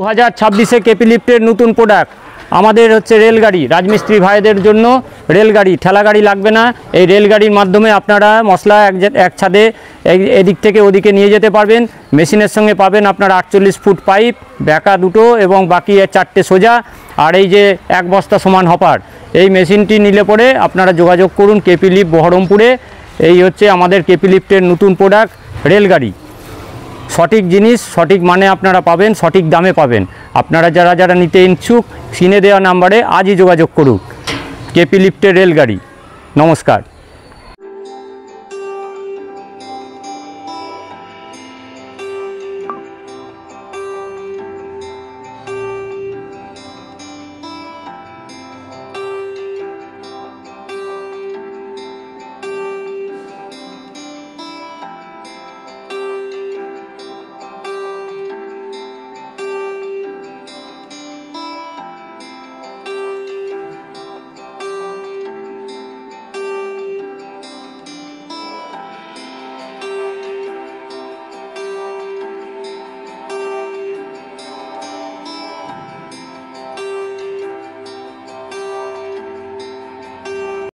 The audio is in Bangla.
2026-এ কেপি লিফটের নতুন প্রোডাক্ট আমাদের হচ্ছে রেলগাড়ি। রাজমিস্ত্রি ভাইদের জন্য রেলগাড়ি, ঠেলা গাড়ি লাগবে না। এই রেলগাড়ির মাধ্যমে আপনারা মশলা এক ছাদে এদিক থেকে ওদিকে নিয়ে যেতে পারবেন। মেশিনের সঙ্গে পাবেন আপনারা 48 ফুট পাইপ, ব্যাকা দুটো এবং বাকি 4টে সোজা, আর এই যে 1 বস্তা সমান হপার। এই মেশিনটি নিলে পরে আপনারা যোগাযোগ করুন কেপি লিফট বহরমপুরে। এই হচ্ছে আমাদের কেপি লিফটের নতুন প্রোডাক্ট রেলগাড়ি। সঠিক জিনিস সঠিক মানে আপনারা পাবেন, সঠিক দামে পাবেন। আপনারা যারা নিতে ইচ্ছুক স্ক্রিনে দেওয়া নাম্বারে আজই যোগাযোগ করুন। কেপি লিফটের রেলগাড়ি। নমস্কার।